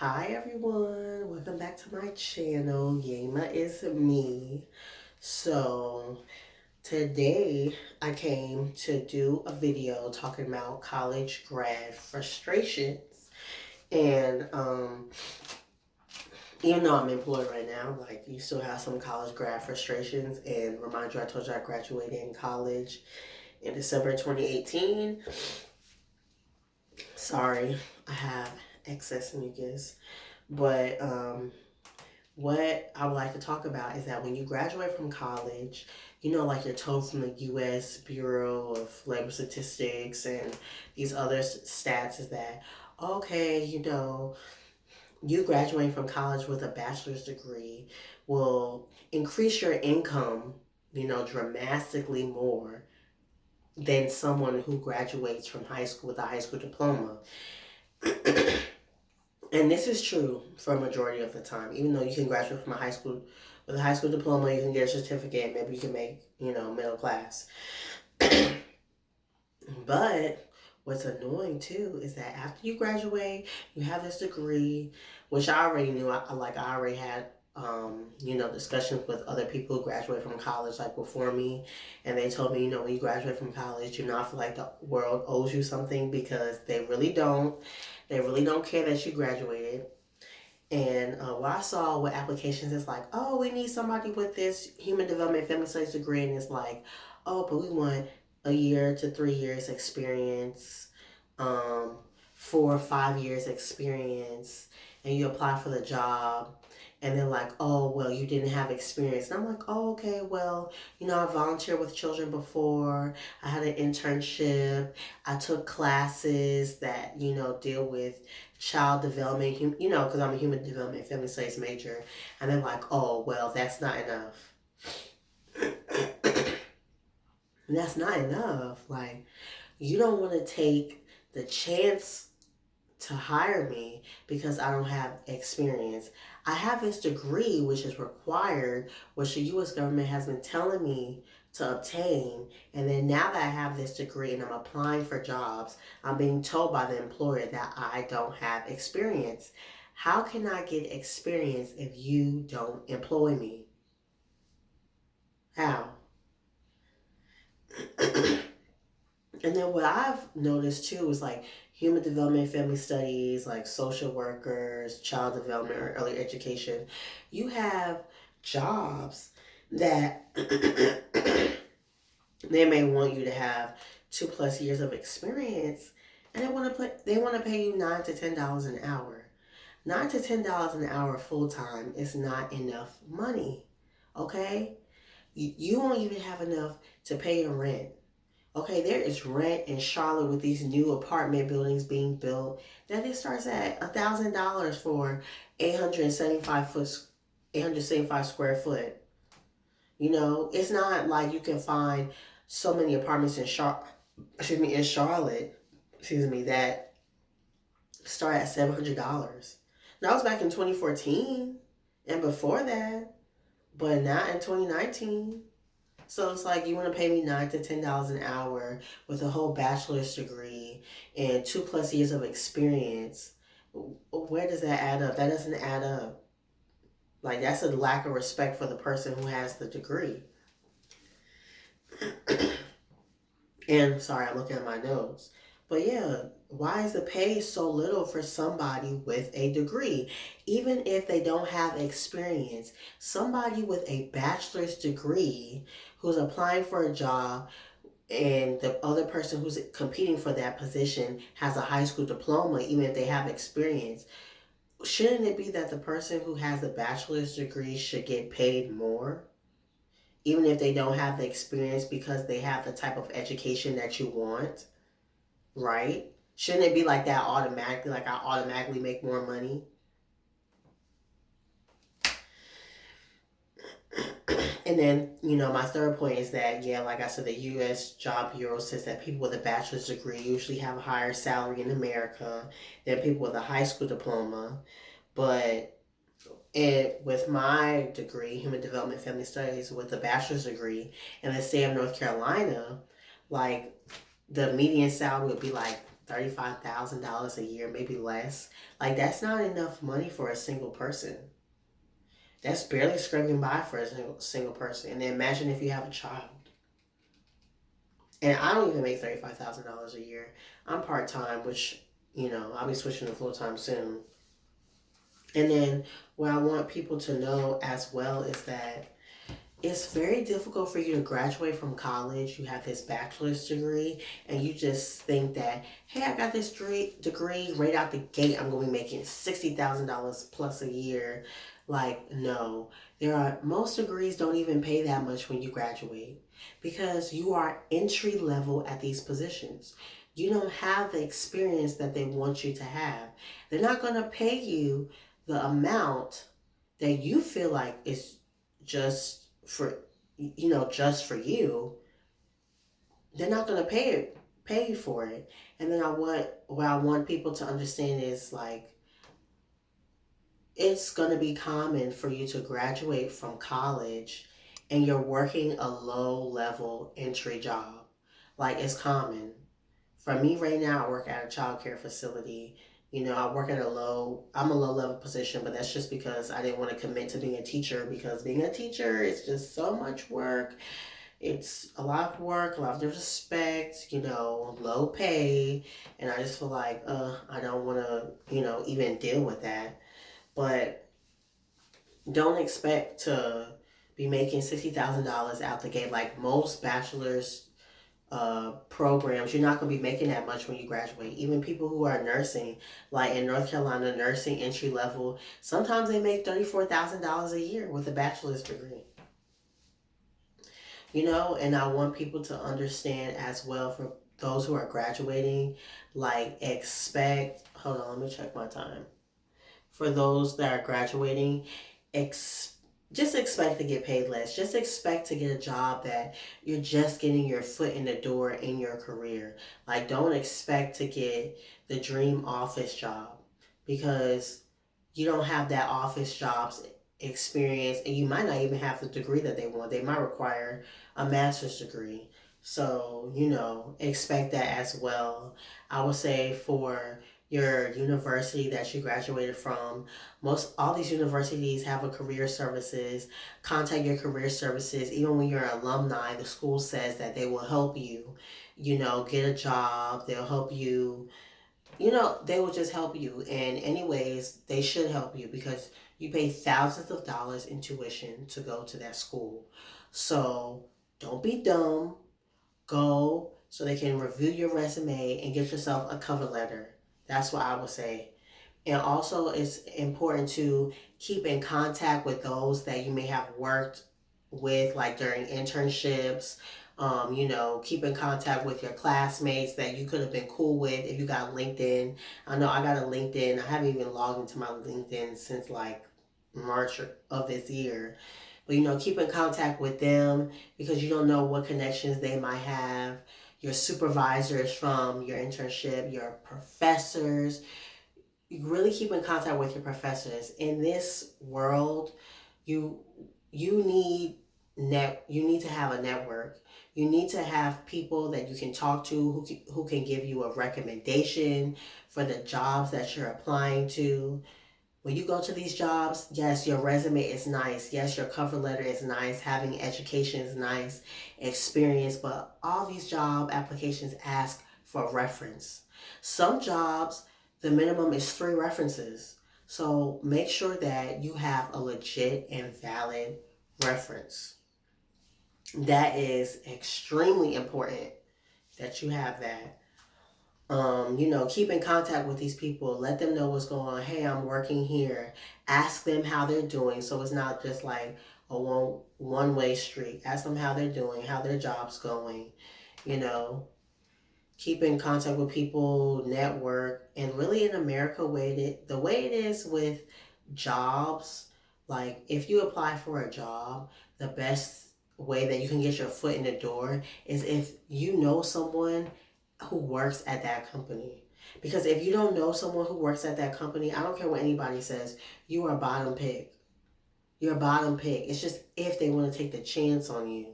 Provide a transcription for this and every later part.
Hi everyone, welcome back to my channel. Yema is me. So today I came to do a video talking about college grad frustrations. And even though I'm employed right now, like you still have some college grad frustrations. And remind you, I told you I graduated in college in December 2018. Sorry, I have excess mucus. But what I would like to talk about is that when you graduate from college, like you're told from the U.S. Bureau of Labor Statistics and these other stats is that, okay, you graduating from college with a bachelor's degree will increase your income, dramatically more than someone who graduates from high school with a high school diploma. And this is true for a majority of the time. Even though you can graduate from a high school with a high school diploma, you can get a certificate, maybe you can make, middle class. But what's annoying too is that after you graduate, you have this degree, which I already knew. I already had, discussions with other people who graduate from college like before me, and they told me, when you graduate from college, you not feel like the world owes you something because they really don't. They really don't care that you graduated. And what I saw with applications is like, oh, we need somebody with this human development family studies degree, and it's like, oh, but we want a year to 3 years experience, um, 4 or 5 years experience, and you apply for the job, and they're like, oh, well, you didn't have experience. And I'm like, oh, okay, well, I volunteered with children before. I had an internship. I took classes that, deal with child development, because I'm a human development family studies major. And they're like, oh, well, that's not enough. That's not enough. Like, you don't want to take the chance to hire me because I don't have experience. I have this degree which is required, which the US government has been telling me to obtain. And then now that I have this degree and I'm applying for jobs, I'm being told by the employer that I don't have experience. How can I get experience if you don't employ me? How? And then what I've noticed too is like human development, family studies, like social workers, child development, or early education. You have jobs that they may want you to have 2+ years of experience, and they want to pay you $9 to $10 an hour. $9 to $10 an hour full time is not enough money. Okay, you won't even have enough to pay your rent. Okay, there is rent in Charlotte with these new apartment buildings being built that it starts at $1,000 for 875 square foot. It's not like you can find so many apartments in Charlotte, that start at $700. That was back in 2014 and before that, but not in 2019. So it's like you want to pay me $9 to $10 an hour with a whole bachelor's degree and 2+ years of experience. Where does that add up? That doesn't add up. Like that's a lack of respect for the person who has the degree. And sorry, I'm looking at my notes. But yeah, why is the pay so little for somebody with a degree? Even if they don't have experience, somebody with a bachelor's degree who's applying for a job and the other person who's competing for that position has a high school diploma, even if they have experience, shouldn't it be that the person who has a bachelor's degree should get paid more? Even if they don't have the experience because they have the type of education that you want, right? Shouldn't it be like that automatically? Like I automatically make more money? And then, my third point is that, yeah, like I said, the U.S. Job Bureau says that people with a bachelor's degree usually have a higher salary in America than people with a high school diploma. But with my degree, Human Development Family Studies, with a bachelor's degree in the state of North Carolina, like the median salary would be like $35,000 a year, maybe less. Like, that's not enough money for a single person. That's barely scraping by for a single person. And then imagine if you have a child. And I don't even make $35,000 a year. I'm part time, which, I'll be switching to full time soon. And then what I want people to know as well is that it's very difficult for you to graduate from college. You have this bachelor's degree, and you just think that, hey, I got this degree right out the gate. I'm going to be making $60,000 plus a year. Like, no. Most degrees don't even pay that much when you graduate because you are entry level at these positions. You don't have the experience that they want you to have. They're not going to pay you the amount that you feel like is just for just for you. They're not going to pay you for it. And then what I want people to understand is, like, it's going to be common for you to graduate from college and you're working a low level entry job. Like, it's common. For me right now, I work at a childcare facility. I work at I'm a low level position, but that's just because I didn't want to commit to being a teacher, because being a teacher is just so much work. It's a lot of work, a lot of disrespect, low pay. And I just feel like, I don't want to, even deal with that. But don't expect to be making $60,000 out the gate. Like most bachelor's programs, you're not going to be making that much when you graduate. Even people who are nursing, like in North Carolina, nursing entry level, sometimes they make $34,000 a year with a bachelor's degree. And I want people to understand as well, for those who are graduating, like, hold on, let me check my time. For those that are graduating, ex- just expect to get paid less. Just expect to get a job that you're just getting your foot in the door in your career. Like, don't expect to get the dream office job, because you don't have that office jobs experience, and you might not even have the degree that they want. They might require a master's degree. So, expect that as well. I would say for your university that you graduated from, all these universities have a career services. Contact your career services. Even when you're an alumni, the school says that they will help you, get a job. They'll help you, they will just help you. And anyways, they should help you because you pay thousands of dollars in tuition to go to that school. So don't be dumb. Go so they can review your resume and get yourself a cover letter. That's what I would say. And also, it's important to keep in contact with those that you may have worked with, like during internships. Keep in contact with your classmates that you could have been cool with if you got LinkedIn. I know I got a LinkedIn. I haven't even logged into my LinkedIn since like March of this year. But, keep in contact with them because you don't know what connections they might have. Your supervisors from your internship, your professors. You really keep in contact with your professors. In this world, you you need you need to have a network. You need to have people that you can talk to who can give you a recommendation for the jobs that you're applying to. When you go to these jobs, yes, your resume is nice. Yes, your cover letter is nice. Having education is nice, experience, but all these job applications ask for a reference. Some jobs, the minimum is 3 references. So make sure that you have a legit and valid reference. That is extremely important that you have that. Keep in contact with these people. Let them know what's going on. Hey, I'm working here. Ask them how they're doing, so it's not just like a one way street. Ask them how they're doing, how their job's going. You know, keep in contact with people, network, and really in America, the way it is with jobs, like if you apply for a job, the best way that you can get your foot in the door is if you know someone who works at that company. Because if you don't know someone who works at that company, I don't care what anybody says, you are a bottom pick. You're a bottom pick. It's just if they want to take the chance on you.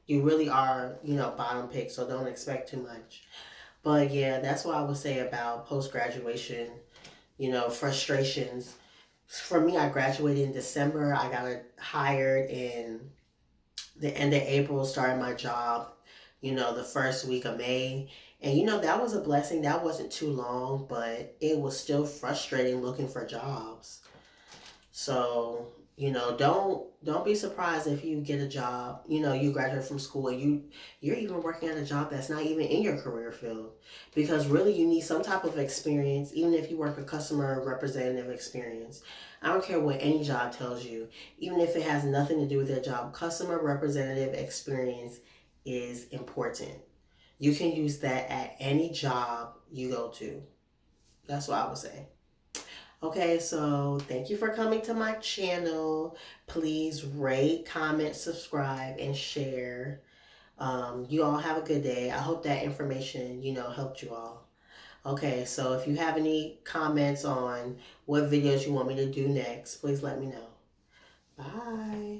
You really are, bottom pick, so don't expect too much. But yeah, that's what I would say about post graduation, frustrations. For me, I graduated in December. I got hired in the end of April, started my job, the first week of May. And that was a blessing. That wasn't too long, but it was still frustrating looking for jobs. So, don't be surprised if you get a job, you graduate from school and you're even working at a job that's not even in your career field. Because really you need some type of experience, even if you work a customer representative experience. I don't care what any job tells you, even if it has nothing to do with their job, customer representative experience is important. You can use that at any job you go to. That's what I would say. Okay, so thank you for coming to my channel. Please rate, comment, subscribe, and share. You all have a good day. I hope that information, helped you all. Okay, so if you have any comments on what videos you want me to do next, please let me know. Bye.